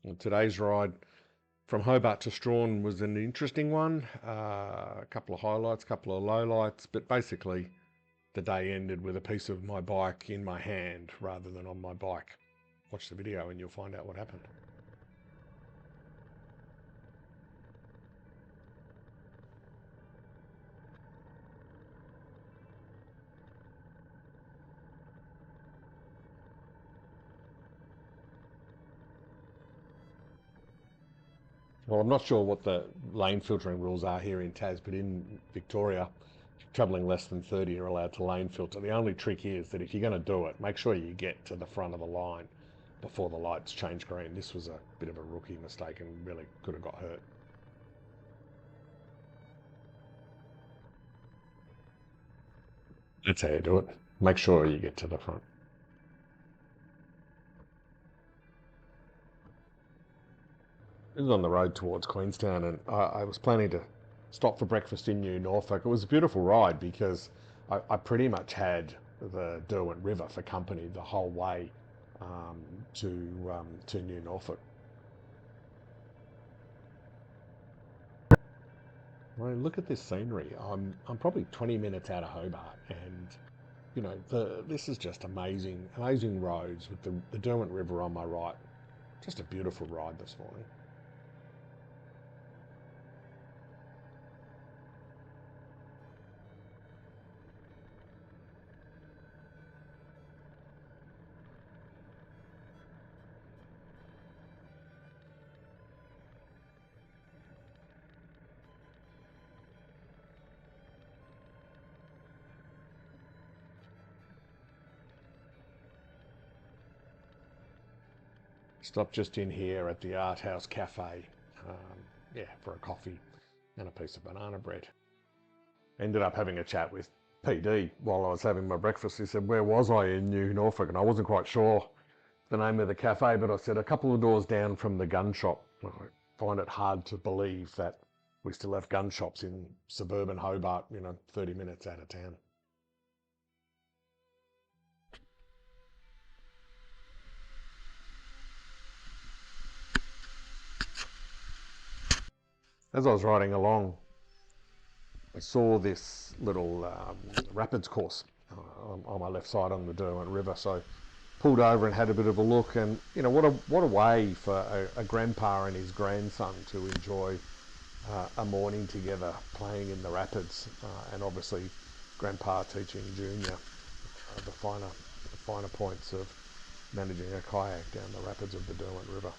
And today's ride from Hobart to Strahan was an interesting one. A couple of highlights, a couple of lowlights, but basically the day ended with a piece of my bike in my hand rather than on my bike. Watch the video and you'll find out what happened. Well, I'm not sure what the lane filtering rules are here in Tas, but in Victoria, travelling less than 30, you're allowed to lane filter. The only trick is that if you're going to do it, make sure you get to the front of the line before the lights change green. This was a bit of a rookie mistake and really could have got hurt. That's how you do it. Make sure you get to the front. This is on the road towards Queenstown, and I was planning to stop for breakfast in New Norfolk. It was a beautiful ride because I pretty much had the Derwent River for company the whole way um, to New Norfolk. Well, look at this scenery. I'm probably 20 minutes out of Hobart, and this is just amazing, amazing roads with the Derwent River on my right. Just a beautiful ride this morning. Stopped just in here at the Art House Cafe, yeah, for a coffee and a piece of banana bread. Ended up having a chat with PD while I was having my breakfast. He said, where was I in New Norfolk? And I wasn't quite sure the name of the cafe, but I said, a couple of doors down from the gun shop. I find it hard to believe that we still have gun shops in suburban Hobart, 30 minutes out of town. As I was riding along, I saw this little rapids course on my left side on the Derwent River. So pulled over and had a bit of a look, and what a way for a grandpa and his grandson to enjoy a morning together playing in the rapids, and obviously grandpa teaching Junior the finer points of managing a kayak down the rapids of the Derwent River.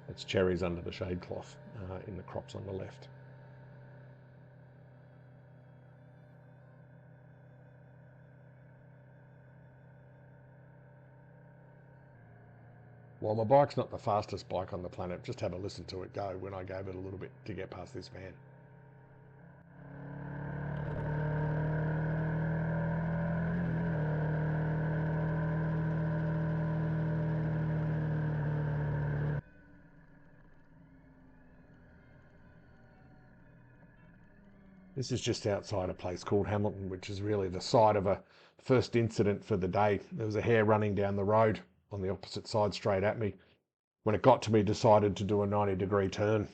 It's cherries under the shade cloth in the crops on the left. While my bike's not the fastest bike on the planet, just have a listen to it go when I gave it a little bit to get past this van. This is just outside a place called Hamilton, which is really the site of a first incident for the day. There was a hare running down the road on the opposite side straight at me. When it got to me, decided to do a 90-degree turn.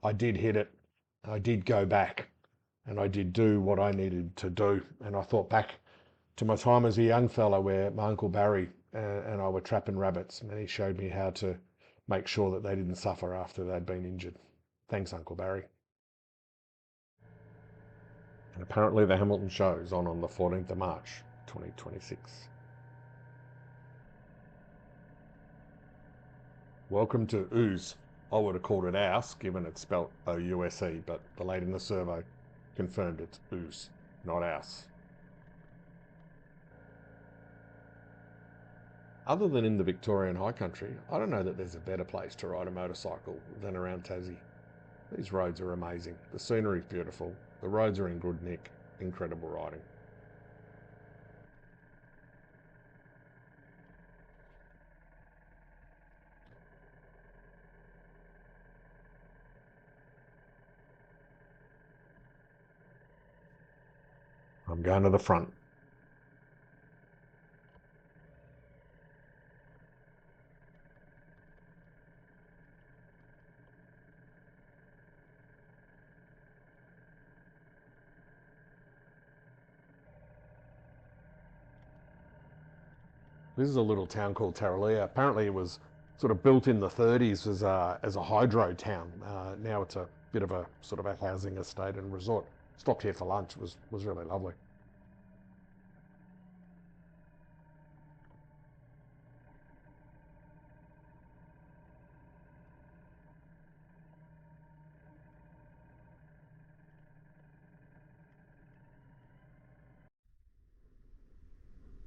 I did hit it. I did go back, and I did do what I needed to do. And I thought back to my time as a young fella where my Uncle Barry and I were trapping rabbits, and he showed me how to make sure that they didn't suffer after they'd been injured. Thanks, Uncle Barry. And apparently the Hamilton show is on the 14th of March, 2026. Welcome to Ouse. I would have called it Ouse, given it's spelt O-U-S-E, but the lady in the survey confirmed it's Ouse, not Ouse. Other than in the Victorian High Country, I don't know that there's a better place to ride a motorcycle than around Tassie. These roads are amazing. The scenery's beautiful. The roads are in good nick. Incredible riding. I'm going to the front. This is a little town called Tarraleah. Apparently it was sort of built in the 30s as a hydro town. Now it's a bit of a sort of a housing estate and resort. Stopped here for lunch. Was really lovely.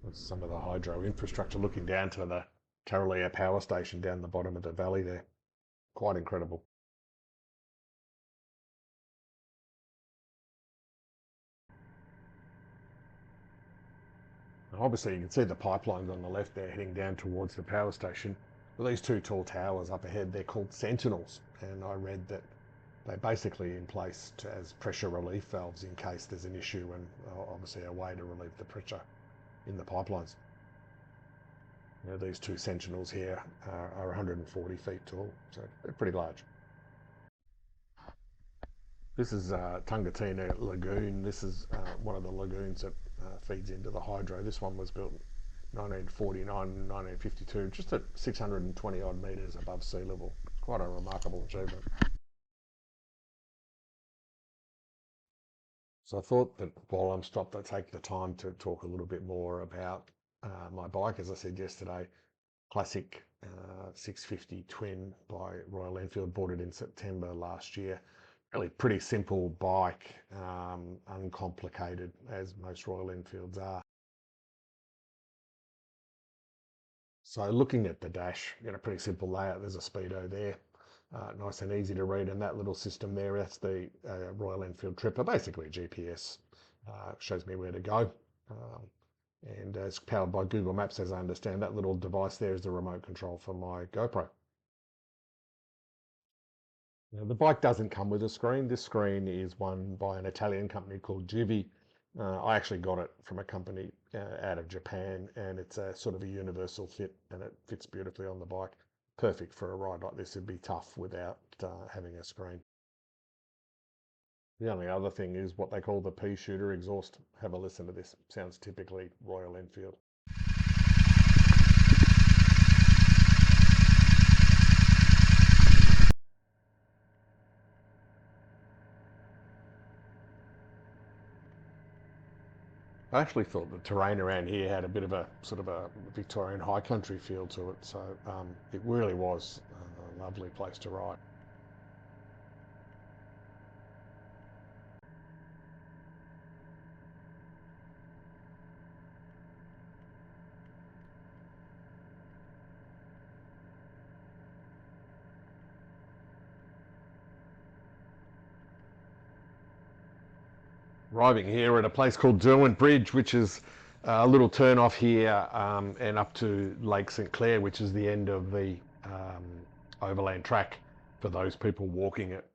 That's some of the hydro infrastructure looking down to the Tarraleah power station down the bottom of the valley there. Quite incredible. Obviously, you can see the pipelines on the left there heading down towards the power station. Well, these two tall towers up ahead, they're called sentinels, and I read that they're basically in place as pressure relief valves in case there's an issue and obviously a way to relieve the pressure in the pipelines. These two sentinels here are 140 feet tall, so they're pretty large. This is Tungatina Lagoon. This is one of the lagoons that feeds into the hydro. This one was built 1949 1952, just at 620 odd metres above sea level. Quite a remarkable achievement. So I thought that while I'm stopped, I'd take the time to talk a little bit more about my bike. As I said yesterday, classic 650 twin by Royal Enfield, bought it in September last year. Really pretty simple bike, uncomplicated as most Royal Enfields are. So looking at the dash, pretty simple layout. There's a speedo there, nice and easy to read. And that little system there, that's the Royal Enfield Tripper, basically a GPS. Shows me where to go. And it's powered by Google Maps, as I understand. That little device there is the remote control for my GoPro. Now, the bike doesn't come with a screen. This screen is one by an Italian company called Givi. I actually got it from a company out of Japan, and it's a sort of a universal fit, and it fits beautifully on the bike. Perfect for a ride like this. It'd be tough without having a screen. The only other thing is what they call the pea shooter exhaust. Have a listen to this. Sounds typically Royal Enfield. I actually thought the terrain around here had a bit of a sort of a Victorian high country feel to it, so it really was a lovely place to ride. Arriving here at a place called Derwent Bridge, which is a little turn off here and up to Lake St Clair, which is the end of the overland track for those people walking it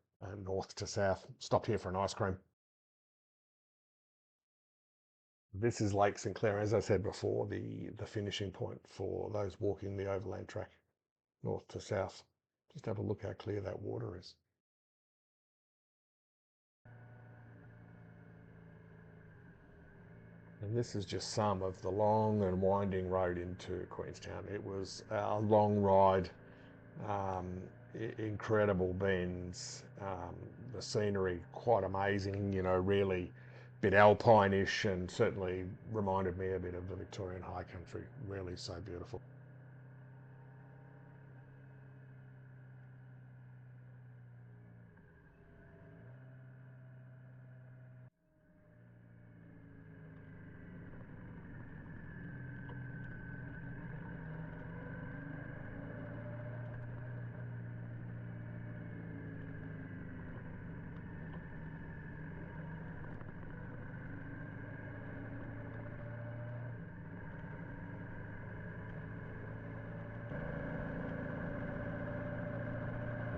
north to south. Stopped here for an ice cream. This is Lake St Clair, as I said before, the finishing point for those walking the overland track north to south. Just have a look how clear that water is. And this is just some of the long and winding road into Queenstown. It was a long ride, um, incredible bends, the scenery quite amazing, really a bit alpine-ish, and certainly reminded me a bit of the Victorian high country. Really so beautiful.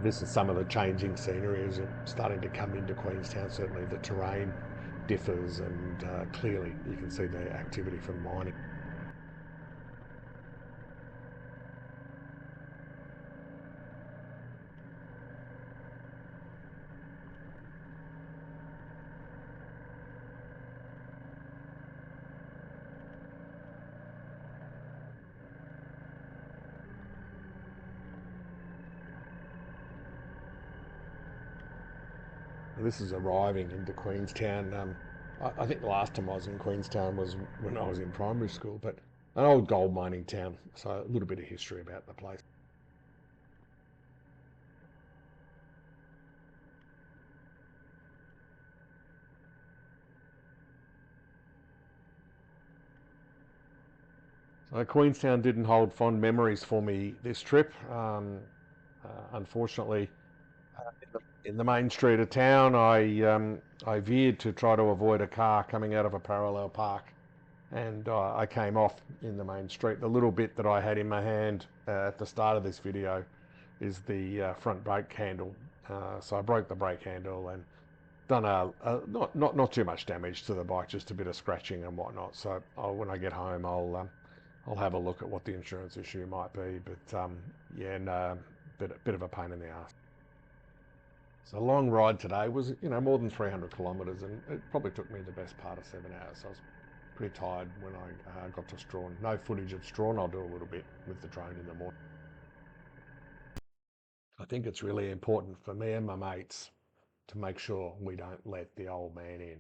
This is some of the changing scenery as you're starting to come into Queenstown. Certainly the terrain differs, and clearly you can see the activity from mining. This is arriving into Queenstown. I think the last time I was in Queenstown was when I was in primary school, but an old gold mining town, so a little bit of history about the place. So Queenstown didn't hold fond memories for me this trip. Unfortunately, in the main street of town, I veered to try to avoid a car coming out of a parallel park, and I came off in the main street. The little bit that I had in my hand at the start of this video is the front brake handle. So I broke the brake handle and done not too much damage to the bike, just a bit of scratching and whatnot. So when I get home, I'll have a look at what the insurance issue might be. But yeah, no, bit of a pain in the ass. So a long ride today was, more than 300 kilometres, and it probably took me the best part of 7 hours. So I was pretty tired when I got to Strahan. No footage of Strahan. I'll do a little bit with the drone in the morning. I think it's really important for me and my mates to make sure we don't let the old man in.